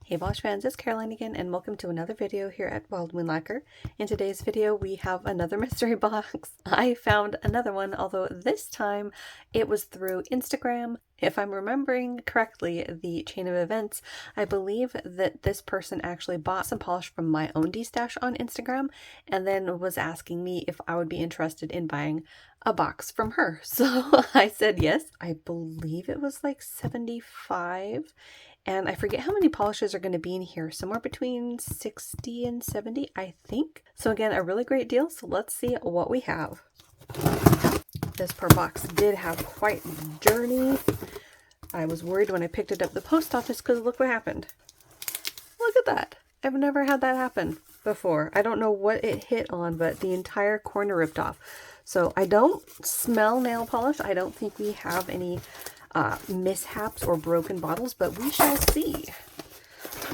Hey Bosch fans, it's Caroline again and welcome to another video here at Lacquer. In today's video we have another mystery box. I found another one, although this time it was through Instagram. If I'm remembering correctly the chain of events, I believe that this person actually bought some polish from my own D-stash on Instagram and then was asking me if I would be interested in buying a box from her. So I said yes. I believe it was like 75. And I forget how many polishes are going to be in here, somewhere between 60 and 70, I think. So again, a really great deal. So let's see what we have. This poor box did have quite a journey. I was worried when I picked it up at the post office because look what happened. Look at that. I've never had that happen before. I don't know what it hit on, but the entire corner ripped off. So I don't smell nail polish. I don't think we have any mishaps or broken bottles, but we shall see.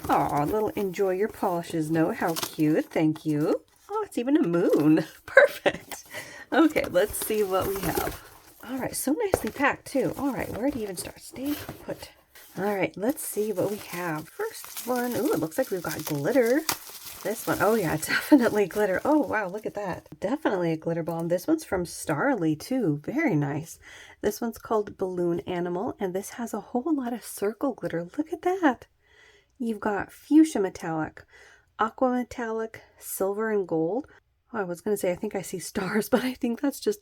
Aw, little enjoy your polishes note. How cute. Thank you. Oh, it's even a moon. Perfect. Okay, let's see what we have. All right, so nicely packed too. All right, where do you even start? Stay put. All right, let's see what we have. First one. Ooh, it looks like we've got glitter. This one, oh yeah, definitely glitter. Oh wow, look at that. Definitely a glitter bomb. This one's from Starly too. Very nice. This one's called Balloon Animal, and this has a whole lot of circle glitter. Look at that. You've got fuchsia metallic, aqua metallic, silver and gold. Oh, I was going to say I think I see stars, but I think that's just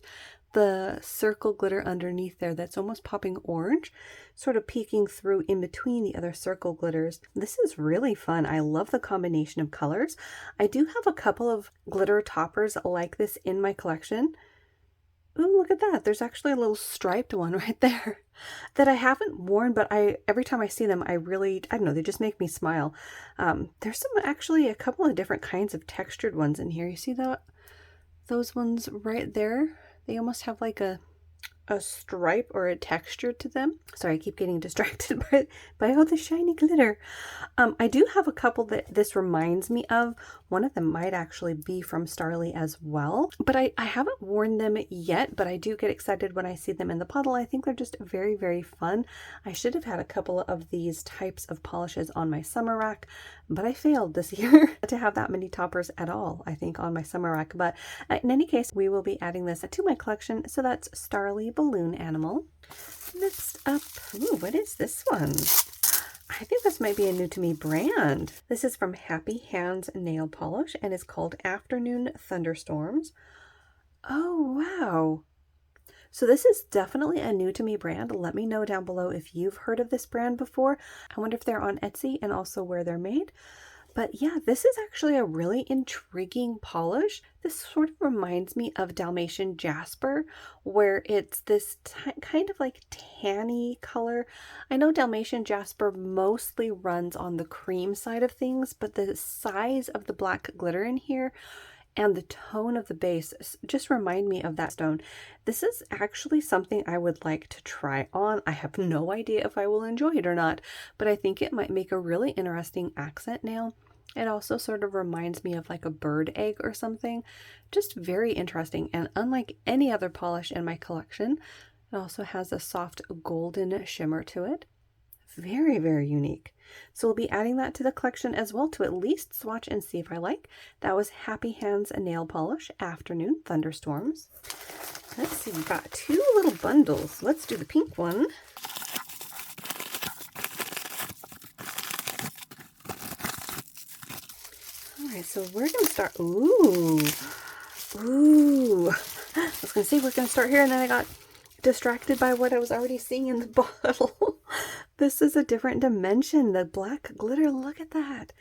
the circle glitter underneath there that's almost popping orange, sort of peeking through in between the other circle glitters. This is really fun. I love the combination of colors. I do have a couple of glitter toppers like this in my collection. Ooh, look at that. There's actually a little striped one right there that I haven't worn, but every time I see them, I don't know, they just make me smile. There's actually a couple of different kinds of textured ones in here. You see those ones right there? They almost have like a stripe or a texture to them. Sorry, I keep getting distracted by all the shiny glitter. I do have a couple that this reminds me of. One of them might actually be from Starly as well, but I haven't worn them yet, but I do get excited when I see them in the bottle. I think they're just very, very fun. I should have had a couple of these types of polishes on my summer rack, but I failed this year to have that many toppers at all, I think, on my summer rack. But in any case, we will be adding this to my collection. So that's Starly Balloon Animal. Next up, ooh, what is this one? I think this might be a new to me brand. This is from Happy Hands Nail Polish and is called Afternoon Thunderstorms. Oh, wow. So this is definitely a new to me brand. Let me know down below if you've heard of this brand before. I wonder if they're on Etsy and also where they're made. But yeah, this is actually a really intriguing polish. This sort of reminds me of Dalmatian Jasper, where it's this kind of like tanny color. I know Dalmatian Jasper mostly runs on the cream side of things, but the size of the black glitter in here and the tone of the base just remind me of that stone. This is actually something I would like to try on. I have no idea if I will enjoy it or not, but I think it might make a really interesting accent nail. It also sort of reminds me of like a bird egg or something. Just very interesting, and unlike any other polish in my collection, it also has a soft golden shimmer to it. Very, very unique. So we'll be adding that to the collection as well to at least swatch and see if I like. That was Happy Hands Nail Polish Afternoon Thunderstorms. Let's see, we've got two little bundles. Let's do the pink one. All right, so we're going to start. Ooh. I was going to say we're going to start here, and then I got distracted by what I was already seeing in the bottle. This is a different dimension, the black glitter. Look at that.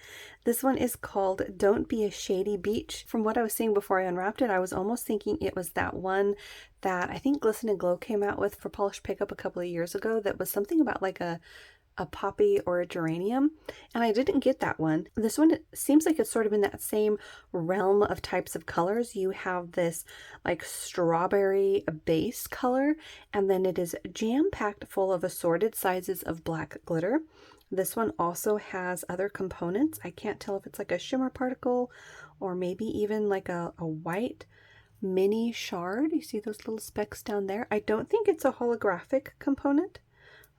This one is called Don't Be a Shady Beach. From what I was seeing before I unwrapped it, I was almost thinking it was that one that I think Glisten and Glow came out with for polish pickup a couple of years ago that was something about like a poppy or a geranium, and I didn't get that one. This one, it seems like it's sort of in that same realm of types of colors. You have this like strawberry base color, and then it is jam-packed full of assorted sizes of black glitter. This one also has other components. I can't tell if it's like a shimmer particle or maybe even like a white mini shard. You see those little specks down there? I don't think it's a holographic component,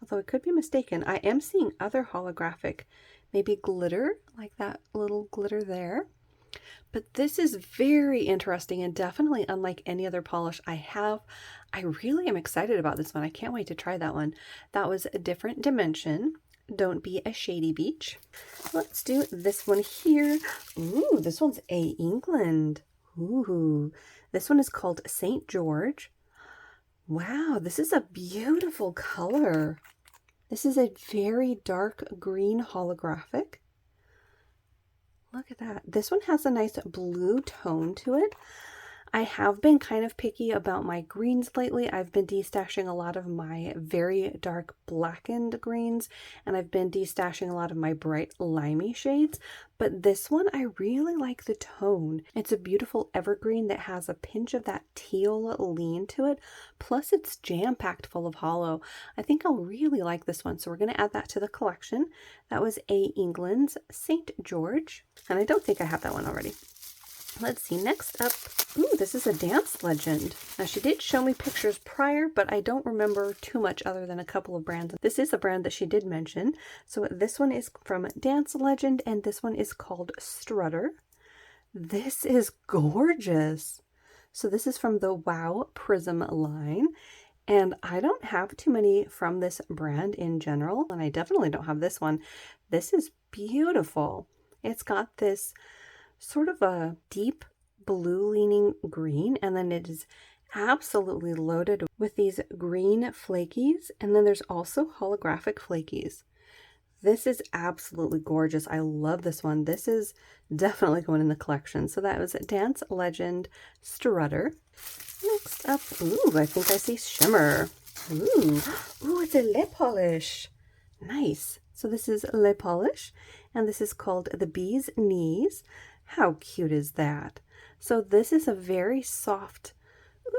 although I could be mistaken. I am seeing other holographic maybe glitter, like that little glitter there. But this is very interesting and definitely unlike any other polish I have. I really am excited about this one. I can't wait to try that one. That was a Different Dimension. Don't Be a Shady Beach. Let's do this one here. Ooh, this one's A. England. Ooh, this one is called St. George. Wow, this is a beautiful color. This is a very dark green holographic. Look at that. This one has a nice blue tone to it. I have been kind of picky about my greens lately. I've been destashing a lot of my very dark blackened greens, and I've been destashing a lot of my bright limey shades, but this one I really like the tone. It's a beautiful evergreen that has a pinch of that teal lean to it, plus it's jam-packed full of holo. I think I'll really like this one, so we're going to add that to the collection. That was A. England's St. George, and I don't think I have that one already. Let's see, next up, ooh, this is a Dance Legend. Now, she did show me pictures prior, but I don't remember too much other than a couple of brands. This is a brand that she did mention. So this one is from Dance Legend, and this one is called Strutter. This is gorgeous. So this is from the Wow Prism line, and I don't have too many from this brand in general, and I definitely don't have this one. This is beautiful. It's got this sort of a deep blue leaning green, and then it is absolutely loaded with these green flakies, and then there's also holographic flakies. This is absolutely gorgeous. I love this one. This is definitely going in the collection. So that was Dance Legend Strutter. Next up, ooh, I think I see shimmer. Ooh, it's a lip polish. Nice. So this is lip polish, and this is called the Bee's Knees. How cute is that? So this is a very soft,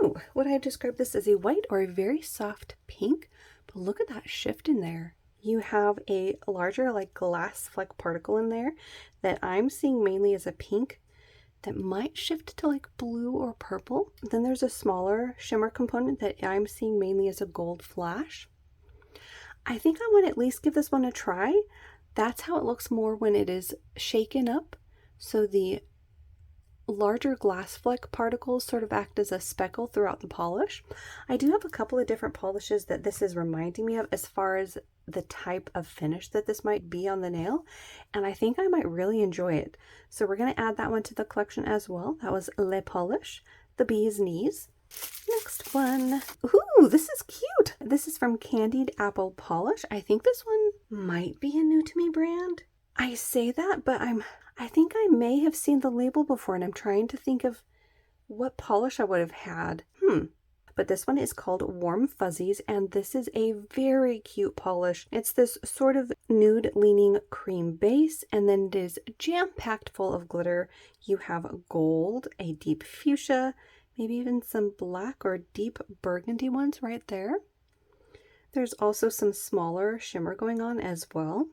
ooh, would I describe this as a white or a very soft pink? But look at that shift in there. You have a larger like glass fleck particle in there that I'm seeing mainly as a pink that might shift to like blue or purple. Then there's a smaller shimmer component that I'm seeing mainly as a gold flash. I think I want to at least give this one a try. That's how it looks more when it is shaken up. So the larger glass fleck particles sort of act as a speckle throughout the polish. I do have a couple of different polishes that this is reminding me of as far as the type of finish that this might be on the nail, and I think I might really enjoy it. So we're going to add that one to the collection as well. That was Le Polish, the Bee's Knees. Next one. Ooh, this is cute. This is from Candied Apple Polish. I think this one might be a new to me brand. I say that, but I think I may have seen the label before, and I'm trying to think of what polish I would have had. But this one is called Warm Fuzzies, and this is a very cute polish. It's this sort of nude leaning cream base, and then it is jam-packed full of glitter. You have gold, a deep fuchsia, maybe even some black or deep burgundy ones right there. There's also some smaller shimmer going on as well.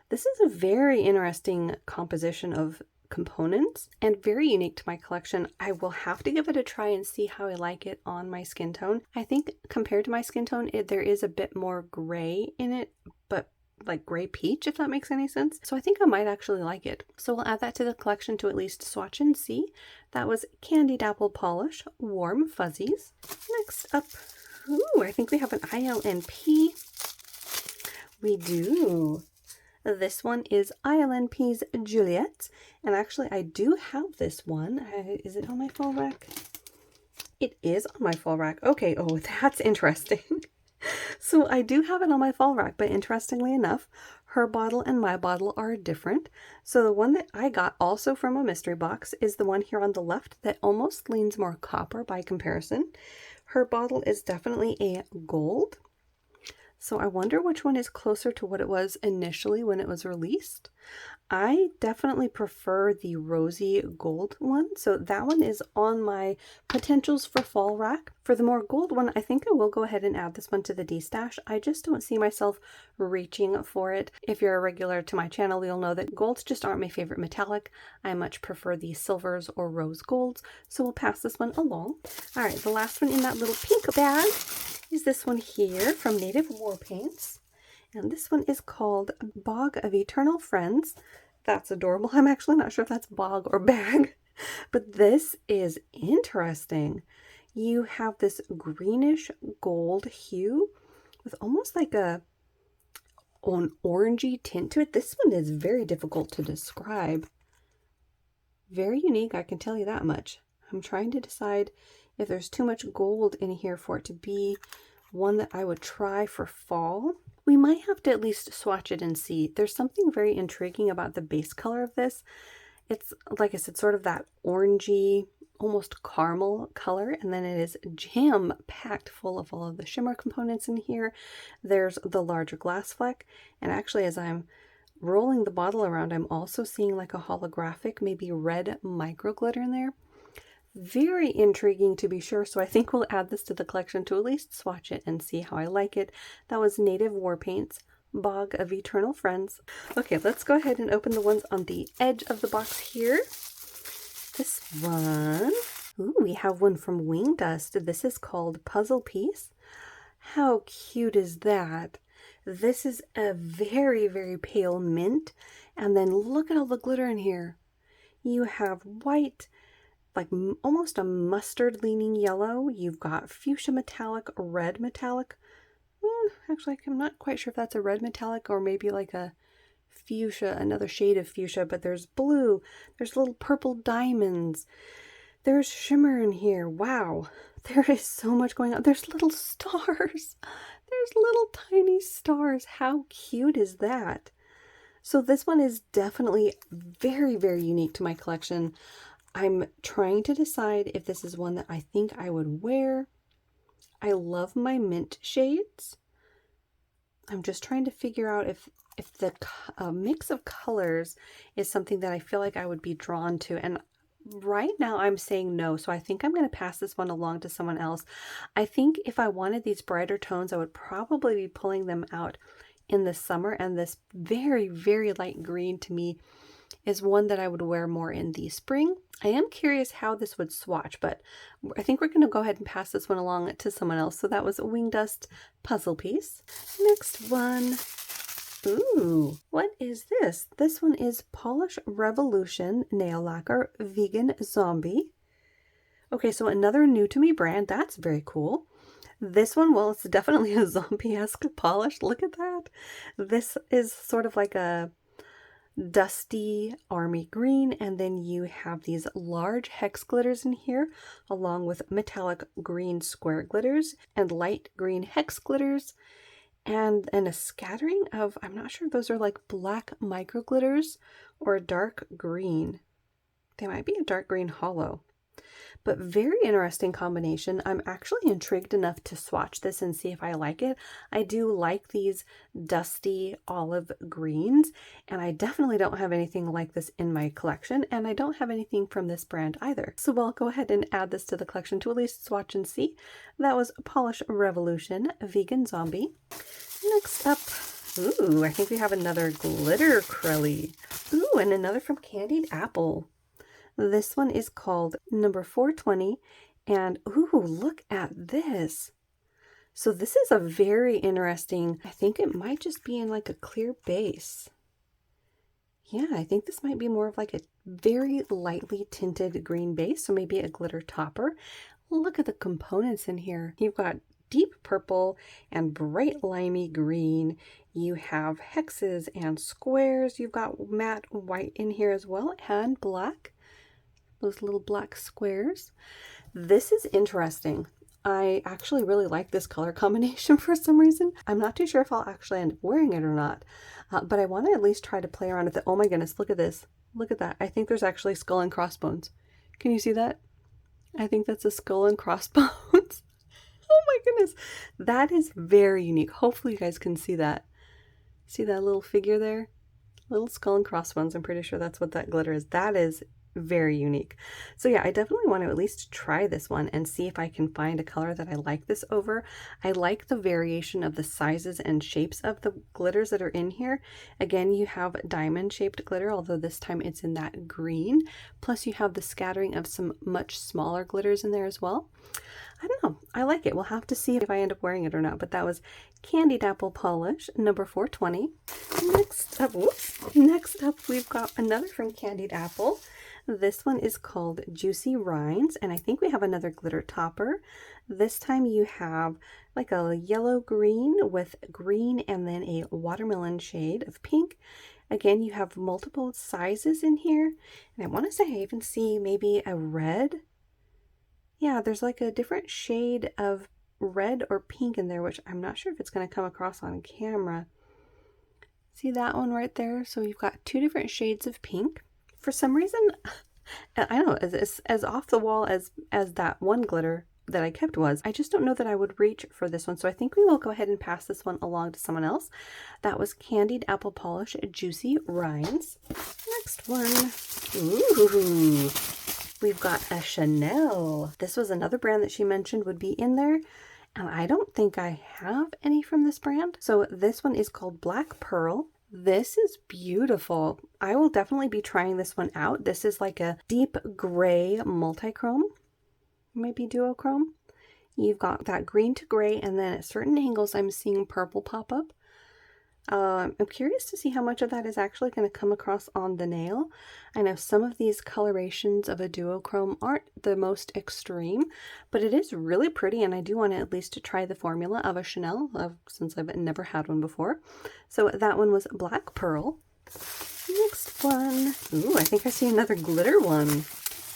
This is a very interesting composition of components and very unique to my collection. I will have to give it a try and see how I like it on my skin tone. I think compared to my skin tone, there is a bit more gray in it, but like gray peach, if that makes any sense. So I think I might actually like it. So we'll add that to the collection to at least swatch and see. That was Candied Apple Polish, Warm Fuzzies. Next up, ooh, I think we have an ILNP. We do. This one is ILNP's Juliet, and actually I do have this one. Is it on my fall rack? It is on my fall rack. Okay, oh, that's interesting. So I do have it on my fall rack, but interestingly enough, her bottle and my bottle are different. So the one that I got also from a mystery box is the one here on the left that almost leans more copper by comparison. Her bottle is definitely a gold. So I wonder which one is closer to what it was initially when it was released. I definitely prefer the rosy gold one. So that one is on my potentials for fall rack. For the more gold one, I think I will go ahead and add this one to the D-stash. I just don't see myself reaching for it. If you're a regular to my channel, you'll know that golds just aren't my favorite metallic. I much prefer the silvers or rose golds. So we'll pass this one along. All right, the last one in that little pink bag is this one here from Native War Paints. And this one is called Bog of Eternal Friends. That's adorable. I'm actually not sure if that's bog or bag, but this is interesting. You have this greenish gold hue with almost like an orangey tint to it. This one is very difficult to describe. Very unique, I can tell you that much. I'm trying to decide if there's too much gold in here for it to be one that I would try for fall. We might have to at least swatch it and see. There's something very intriguing about the base color of this. It's, like I said, sort of that orangey, almost caramel color, and then it is jam-packed full of all of the shimmer components in here. There's the larger glass fleck, and actually as I'm rolling the bottle around, I'm also seeing like a holographic, maybe red micro glitter in there. Very intriguing to be sure, so I think we'll add this to the collection to at least swatch it and see how I like it. That was Native War Paints, Bog of Eternal Friends. Okay, let's go ahead and open the ones on the edge of the box here. This one, ooh, we have one from Wing Dust. This is called Puzzle Piece. How cute is that? This is a very, very pale mint, and then look at all the glitter in here. You have white, like almost a mustard leaning yellow. You've got fuchsia metallic, red metallic. Actually, I'm not quite sure if that's a red metallic or maybe like a fuchsia, another shade of fuchsia, but there's blue, there's little purple diamonds, there's shimmer in here. Wow, there is so much going on. There's little stars. There's little tiny stars. How cute is that? So this one is definitely very, very unique to my collection. I'm trying to decide if this is one that I think I would wear. I love my mint shades. I'm just trying to figure out if the mix of colors is something that I feel like I would be drawn to. And right now I'm saying no, so I think I'm going to pass this one along to someone else. I think if I wanted these brighter tones, I would probably be pulling them out in the summer, and this very, very light green to me is one that I would wear more in the spring. I am curious how this would swatch, but I think we're going to go ahead and pass this one along to someone else. So that was Wing Dust Puzzle Piece. Next one. Ooh, what is this? This one is Polish Revolution Nail Lacquer Vegan Zombie. Okay, so another new to me brand. That's very cool. This one, well, it's definitely a zombie-esque polish. Look at that. This is sort of like a dusty army green, and then you have these large hex glitters in here along with metallic green square glitters and light green hex glitters, and a scattering of, I'm not sure if those are like black micro glitters or a dark green. They might be a dark green hollow. But very interesting combination. I'm actually intrigued enough to swatch this and see if I like it. I do like these dusty olive greens, and I definitely don't have anything like this in my collection, and I don't have anything from this brand either. So we'll go ahead and add this to the collection to at least swatch and see. That was Polish Revolution Vegan Zombie. Next up, ooh, I think we have another glitter Crelly. Ooh, and another from Candied Apple. This one is called number 420, and ooh, look at this. So this is a very interesting, I think it might just be in like a clear base. Yeah, I think this might be more of like a very lightly tinted green base, so maybe a glitter topper. Look at the components in here. You've got deep purple and bright limey green. You have hexes and squares. You've got matte white in here as well, and black. Those little black squares. This is interesting. I actually really like this color combination for some reason. I'm not too sure if I'll actually end up wearing it or not, but I want to at least try to play around with it. Oh my goodness, look at this. Look at that. I think there's actually skull and crossbones. Can you see that? I think that's a skull and crossbones. Oh my goodness. That is very unique. Hopefully you guys can see that. See that little figure there? Little skull and crossbones. I'm pretty sure that's what that glitter is. That is very unique. So yeah, I definitely want to at least try this one and see if I can find a color that I like this over. I like the variation of the sizes and shapes of the glitters that are in here. Again, you have diamond shaped glitter, although this time it's in that green. Plus you have the scattering of some much smaller glitters in there as well. I don't know. I like it. We'll have to see if I end up wearing it or not. But that was Candied Apple Polish, number 420. Next up, we've got another from Candied Apple. This one is called Juicy Rinds, and I think we have another glitter topper. This time you have like a yellow-green with green and then a watermelon shade of pink. Again, you have multiple sizes in here, and I want to say I even see maybe a red. Yeah, there's like a different shade of red or pink in there, which I'm not sure if it's going to come across on camera. See that one right there? So you've got two different shades of pink. For some reason, I don't know, as off the wall as that one glitter that I kept was, I just don't know that I would reach for this one. So I think we will go ahead and pass this one along to someone else. That was Candied Apple Polish Juicy Rinds. Next one. Ooh. We've got a Chanel. This was another brand that she mentioned would be in there, and I don't think I have any from this brand. So this one is called Black Pearl. This is beautiful. I will definitely be trying this one out. This is like a deep gray multi-chrome, maybe duochrome. You've got that green to gray, and then at certain angles I'm seeing purple pop up. I'm curious to see how much of that is actually going to come across on the nail. I know some of these colorations of a duochrome aren't the most extreme, but it is really pretty, and I do want to at least try the formula of a Chanel since I've never had one before. So that one was Black Pearl. Next one. Ooh, I think I see another glitter one.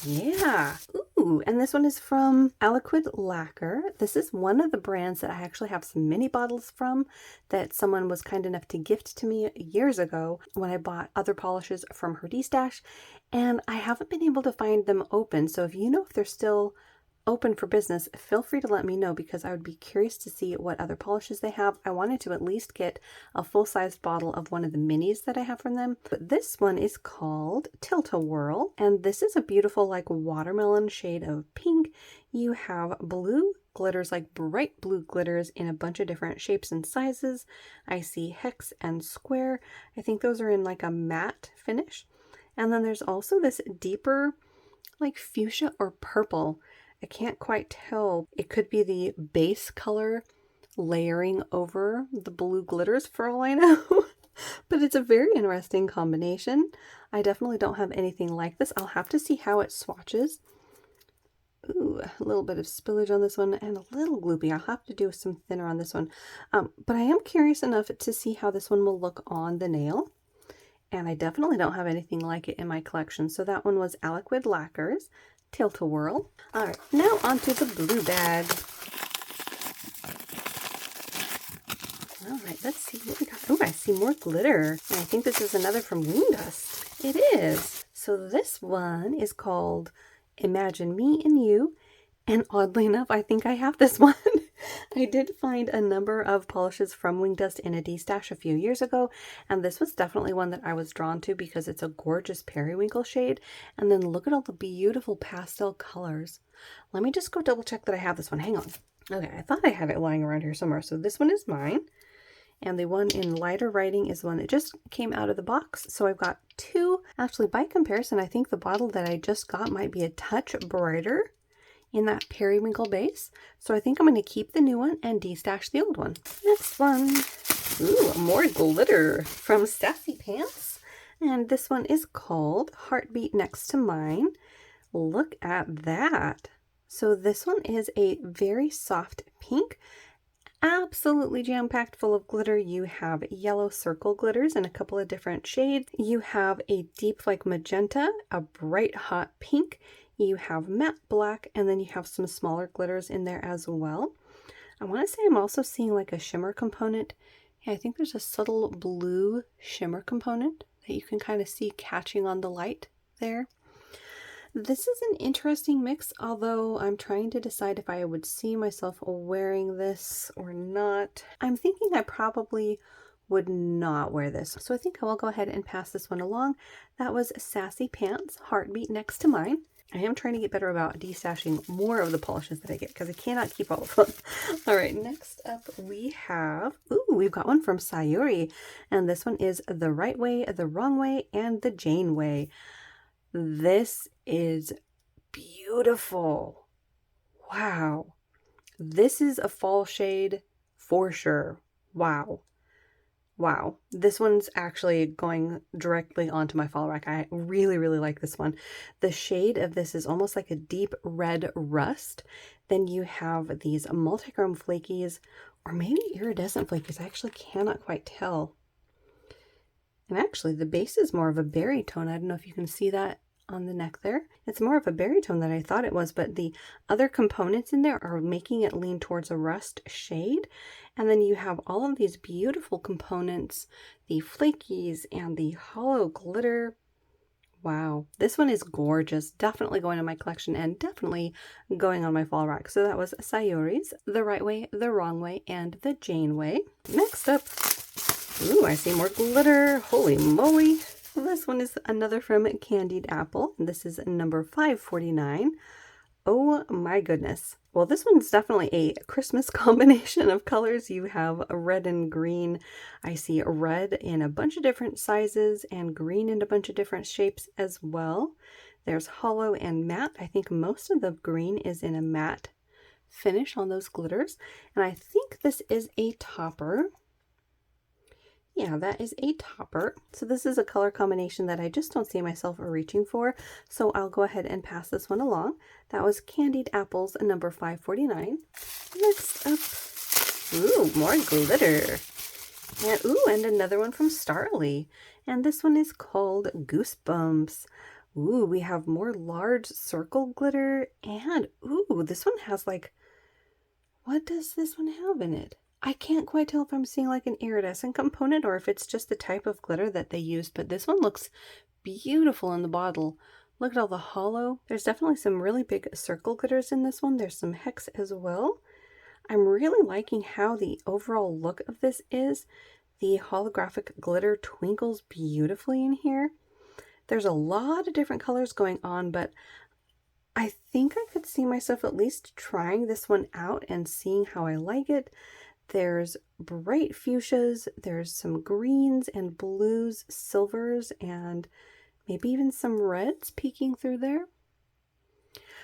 Yeah. Ooh, and this one is from Lacquer. This is one of the brands that I actually have some mini bottles from that someone was kind enough to gift to me years ago when I bought other polishes from her D-stash, and I haven't been able to find them open. So if you know if they're still open for business, feel free to let me know, because I would be curious to see what other polishes they have. I wanted to at least get a full-sized bottle of one of the minis that I have from them. But this one is called Tilt-A-Whirl, and this is a beautiful like watermelon shade of pink. You have blue glitters, like bright blue glitters in a bunch of different shapes and sizes. I see hex and square. I think those are in like a matte finish. And then there's also this deeper like fuchsia or purple. I can't quite tell. It could be the base color layering over the blue glitters for all I know. But it's a very interesting combination. I definitely don't have anything like this. I'll have to see how it swatches. Ooh, a little bit of spillage on this one and a little gloopy. I'll have to do some thinner on this one. But I am curious enough to see how this one will look on the nail. And I definitely don't have anything like it in my collection. So that one was Lacquer's Tilt-A-Whirl. All right, now onto the blue bag. All right, let's see what we got. Oh, I see more glitter. And I think this is another from Woundust. It is. So this one is called Imagine Me and You. And oddly enough, I think I have this one. I did find a number of polishes from Wingdust in a D-stash a few years ago, and this was definitely one that I was drawn to because it's a gorgeous periwinkle shade, and then look at all the beautiful pastel colors. Let me just go double check that I have this one. Hang on. Okay, I thought I had it lying around here somewhere, so this one is mine, and the one in lighter writing is the one that just came out of the box. So I've got two. Actually, by comparison, I think the bottle that I just got might be a touch brighter in that periwinkle base. So I think I'm going to keep the new one and de-stash the old one. Next one. Ooh, more glitter from Sassy Pants. And this one is called Heartbeat Next to Mine. Look at that. So this one is a very soft pink, absolutely jam-packed full of glitter. You have yellow circle glitters in a couple of different shades. You have a deep like magenta, a bright hot pink. You have matte black, and then you have some smaller glitters in there as well. I want to say I'm also seeing like a shimmer component. Yeah, I think there's a subtle blue shimmer component that you can kind of see catching on the light there. This is an interesting mix, although I'm trying to decide if I would see myself wearing this or not. I'm thinking I probably would not wear this. So I think I will go ahead and pass this one along. That was Sassy Pants, Heartbeat Next to Mine. I am trying to get better about de-stashing more of the polishes that I get because I cannot keep all of them. All right, next up we have, we've got one from Sayuri, and this one is The Right Way, The Wrong Way, and The Jane Way. This is beautiful. Wow. This is a fall shade for sure. Wow. Wow. This one's actually going directly onto my fall rack. I really, really like this one. The shade of this is almost like a deep red rust. Then you have these multichrome flakies, or maybe iridescent flakies. I actually cannot quite tell. And actually, the base is more of a berry tone. I don't know if you can see that on the neck there. It's more of a berry tone than I thought it was, but the other components in there are making it lean towards a rust shade. And then you have all of these beautiful components, the flakies and the hollow glitter. Wow, this one is gorgeous. Definitely going in my collection and definitely going on my fall rack. So that was Sayori's, The Right Way, The Wrong Way, and The Janeway. Next up, ooh, I see more glitter. Holy moly. This one is another from Candied Apple. This is number 549. Oh my goodness. Well, this one's definitely a Christmas combination of colors. You have red and green. I see red in a bunch of different sizes and green in a bunch of different shapes as well. There's hollow and matte. I think most of the green is in a matte finish on those glitters. And I think this is a topper. Yeah, that is a topper. So this is a color combination that I just don't see myself reaching for. So I'll go ahead and pass this one along. That was Candied Apples, number 549. Next up, ooh, more glitter. And ooh, and another one from Starly. And this one is called Goosebumps. Ooh, we have more large circle glitter. And ooh, this one has like, what does this one have in it? I can't quite tell if I'm seeing like an iridescent component or if it's just the type of glitter that they used, but this one looks beautiful in the bottle. Look at all the hollow. There's definitely some really big circle glitters in this one. There's some hex as well. I'm really liking how the overall look of this is. The holographic glitter twinkles beautifully in here. There's a lot of different colors going on, but I think I could see myself at least trying this one out and seeing how I like it. There's bright fuchsias, there's some greens and blues, silvers, and maybe even some reds peeking through there.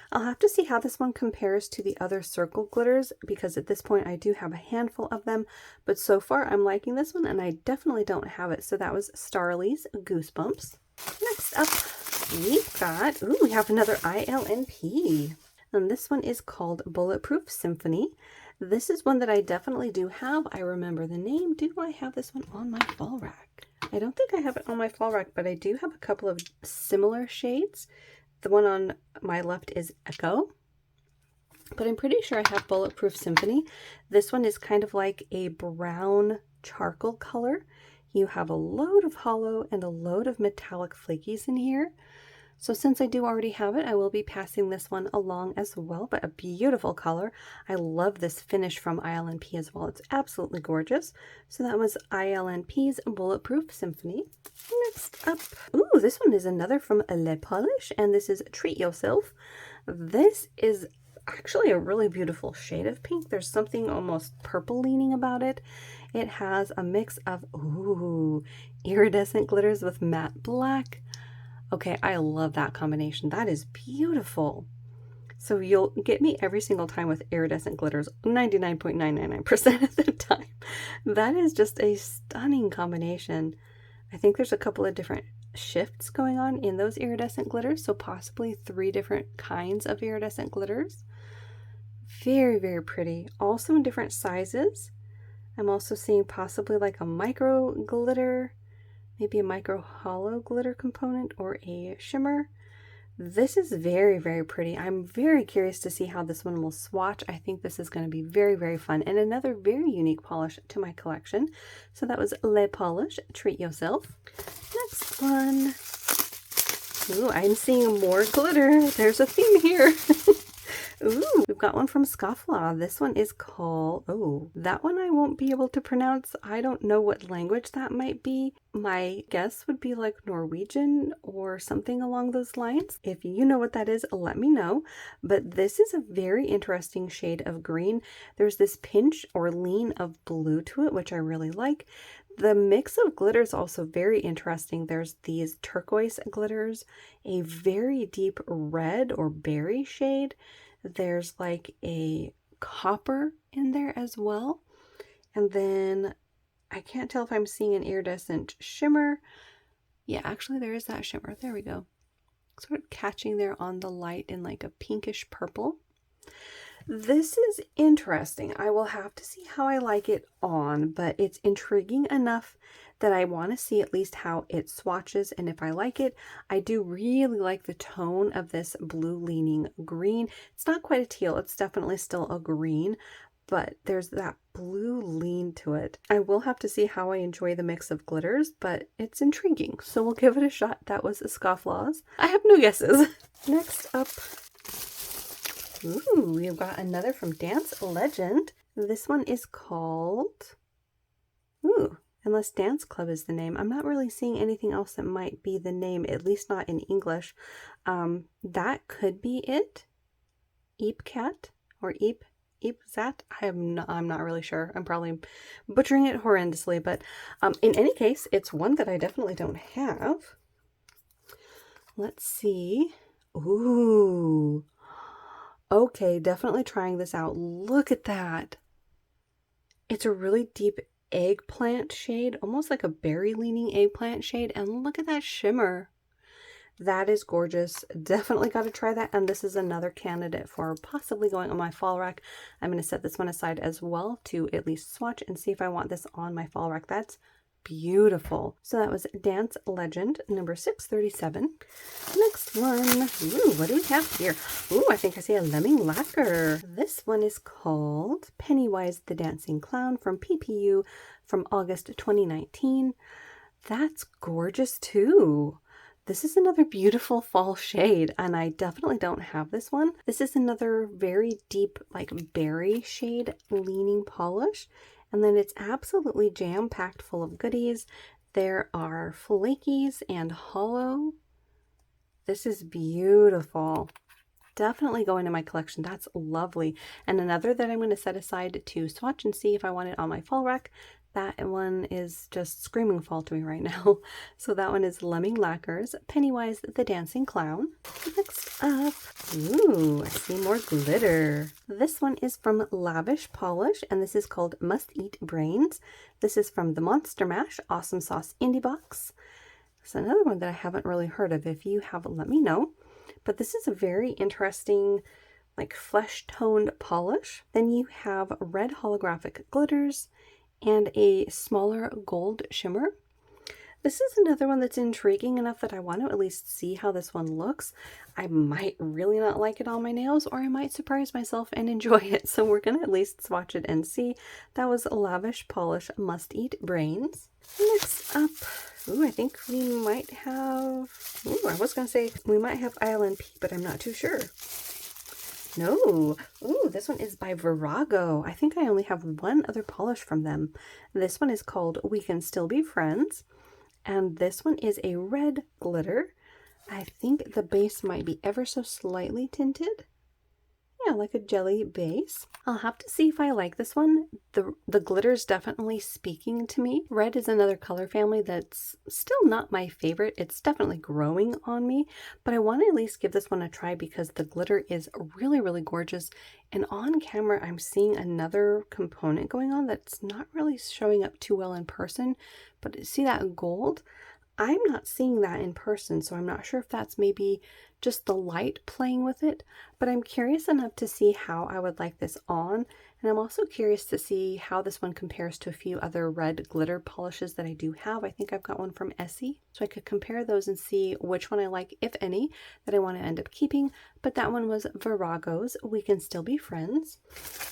I'll have to see how this one compares to the other circle glitters because at this point I do have a handful of them, but so far I'm liking this one and I definitely don't have it. So that was Starly's Goosebumps. Next up, we have another ILNP. And this one is called Bulletproof Symphony. This is one that I definitely do have. I remember the name. Do I have this one on my fall rack? I don't think I have it on my fall rack, but I do have a couple of similar shades. The one on my left is Echo, but I'm pretty sure I have Bulletproof Symphony. This one is kind of like a brown charcoal color. You have a load of hollow and a load of metallic flakies in here. So since I do already have it, I will be passing this one along as well, but a beautiful color. I love this finish from ILNP as well. It's absolutely gorgeous. So that was ILNP's Bulletproof Symphony. Next up, ooh, this one is another from Le Polish, and this is Treat Yourself. This is actually a really beautiful shade of pink. There's something almost purple leaning about it. It has a mix of, ooh, iridescent glitters with matte black. Okay, I love that combination. That is beautiful. So you'll get me every single time with iridescent glitters 99.999% of the time. That is just a stunning combination. I think there's a couple of different shifts going on in those iridescent glitters, so possibly 3 different kinds of iridescent glitters. Very, very pretty. Also in different sizes. I'm also seeing possibly like a micro glitter, maybe a micro hollow glitter component or a shimmer. This is very, very pretty. I'm very curious to see how this one will swatch. I think this is going to be very, very fun and another very unique polish to my collection. So that was Le Polish, Treat Yourself. Next one. Ooh, I'm seeing more glitter. There's a theme here. Ooh, we've got one from Scofflaw. This one is called, oh, that one I won't be able to pronounce. I don't know what language that might be. My guess would be like Norwegian or something along those lines. If you know what that is, let me know. But this is a very interesting shade of green. There's this pinch or lean of blue to it, which I really like. The mix of glitter is also very interesting. There's these turquoise glitters, a very deep red or berry shade. There's like a copper in there as well. And then I can't tell if I'm seeing an iridescent shimmer. Yeah, actually there is that shimmer. There we go. Sort of catching there on the light in like a pinkish purple. This is interesting. I will have to see how I like it on, but it's intriguing enough that I want to see at least how it swatches and if I like it. I do really like the tone of this blue leaning green. It's not quite a teal, it's definitely still a green, but there's that blue lean to it. I will have to see how I enjoy the mix of glitters, but it's intriguing, so we'll give it a shot. That was Scofflaws. I have no guesses. Next up, ooh, we've got another from Dance Legend. This one is called, ooh, unless Dance Club is the name. I'm not really seeing anything else that might be the name, at least not in English. That could be it. Eep Cat or Eep Zat? I'm not really sure. I'm probably butchering it horrendously, but in any case, it's one that I definitely don't have. Let's see. Ooh. Okay, definitely trying this out. Look at that. It's a really deep eggplant shade, almost like a berry leaning eggplant shade, and look at that shimmer. That is gorgeous. Definitely got to try that. And this is another candidate for possibly going on my fall rack. I'm going to set this one aside as well to at least swatch and see if I want this on my fall rack. That's beautiful. So that was Dance Legend number 637. Next one. Ooh, what do we have here? Ooh, I think I see a Lemming Lacquer. This one is called Pennywise the Dancing Clown from PPU from August 2019. That's gorgeous too. This is another beautiful fall shade, and I definitely don't have this one. This is another very deep, like berry shade leaning polish, and then it's absolutely jam-packed full of goodies. There are flakies and hollow. This is beautiful. Definitely go into my collection. That's lovely. And another that I'm going to set aside to swatch and see if I want it on my fall rack. That one is just screaming fall to me right now. So that one is Lemming Lacquer's Pennywise the Dancing Clown. Next up, ooh, I see more glitter. This one is from Lavish Polish, and this is called Must Eat Brains. This is from the Monster Mash Awesome Sauce Indie Box. It's another one that I haven't really heard of. If you have, let me know. But this is a very interesting, like flesh-toned polish. Then you have red holographic glitters and a smaller gold shimmer. This is another one that's intriguing enough that I want to at least see how this one looks. I might really not like it on my nails, or I might surprise myself and enjoy it. So we're going to at least swatch it and see. That was Lavish Polish Must Eat Brains. Next up, ooh, I think we might have, ooh, I was going to say we might have Island P, but I'm not too sure. No. Ooh, this one is by Virago. I think I only have one other polish from them. This one is called We Can Still Be Friends. And this one is a red glitter. I think the base might be ever so slightly tinted. Yeah, like a jelly base. I'll have to see if I like this one. The glitter is definitely speaking to me. Red is another color family that's still not my favorite. It's definitely growing on me, but I want to at least give this one a try because the glitter is really, really gorgeous. And on camera, I'm seeing another component going on that's not really showing up too well in person. But see that gold? I'm not seeing that in person, so I'm not sure if that's maybe just the light playing with it, but I'm curious enough to see how I would like this on, and I'm also curious to see how this one compares to a few other red glitter polishes that I do have. I think I've got one from Essie, so I could compare those and see which one I like, if any, that I want to end up keeping, but that one was Virago's We Can Still Be Friends.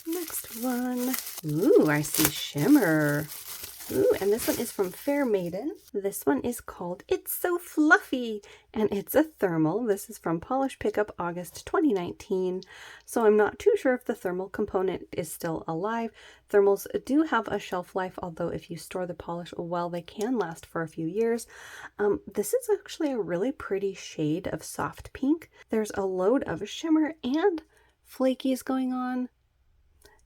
Next one, ooh, I see shimmer. Ooh, and this one is from Fair Maiden. This one is called It's So Fluffy, and it's a thermal. This is from Polish Pickup August 2019. So I'm not too sure if the thermal component is still alive. Thermals do have a shelf life, although if you store the polish well, they can last for a few years. This is actually a really pretty shade of soft pink. There's a load of shimmer and flakies going on.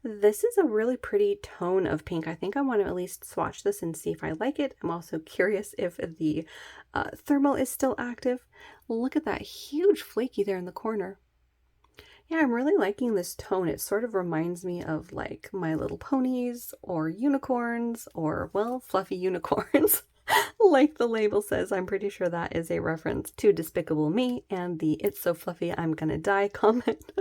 This is a really pretty tone of pink. I think I want to at least swatch this and see if I like it. I'm also curious if the thermal is still active. Look at that huge flaky there in the corner. Yeah, I'm really liking this tone. It sort of reminds me of like My Little Ponies or unicorns or, well, fluffy unicorns. Like the label says, I'm pretty sure that is a reference to Despicable Me and the "It's so fluffy I'm gonna die" comment.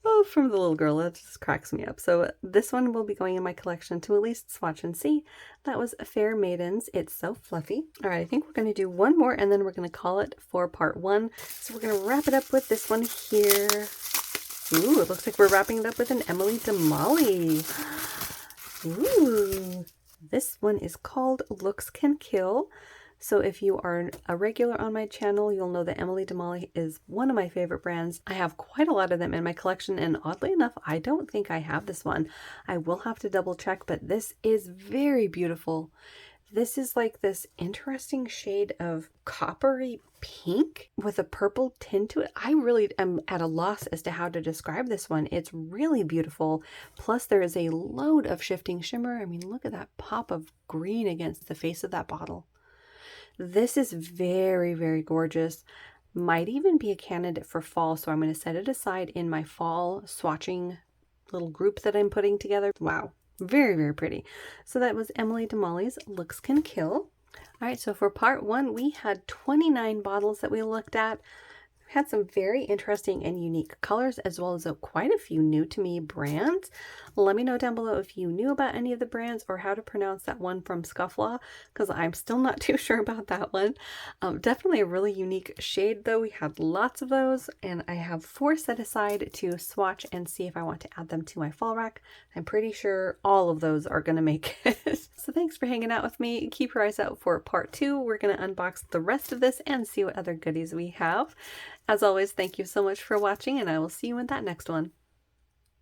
Oh, from the little girl. That just cracks me up. So this one will be going in my collection to at least swatch and see. That was Fair Maidens, It's So Fluffy. All right, I think we're going to do one more and then we're going to call it for part one. So we're going to wrap it up with this one here. Ooh, it looks like we're wrapping it up with an Emily Damali. Ooh, this one is called Looks Can Kill. So if you are a regular on my channel, you'll know that Emily Damali is one of my favorite brands. I have quite a lot of them in my collection, and oddly enough, I don't think I have this one. I will have to double check, but this is very beautiful. This is like this interesting shade of coppery pink with a purple tint to it. I really am at a loss as to how to describe this one. It's really beautiful. Plus there is a load of shifting shimmer. I mean, look at that pop of green against the face of that bottle. This is very, very gorgeous. Might even be a candidate for fall, so I'm going to set it aside in my fall swatching little group that I'm putting together. Wow, very, very pretty. So that was Emily Damali's Looks Can Kill. All right, so for part one, we had 29 bottles that we looked at. Had some very interesting and unique colors, as well as quite a few new to me brands. Let me know down below if you knew about any of the brands or how to pronounce that one from Scufflaw, because I'm still not too sure about that one. Definitely a really unique shade though. We had lots of those, and I have 4 set aside to swatch and see if I want to add them to my fall rack. I'm pretty sure all of those are going to make it. So thanks for hanging out with me. Keep your eyes out for part 2. We're going to unbox the rest of this and see what other goodies we have. As always, thank you so much for watching, and I will see you in that next one.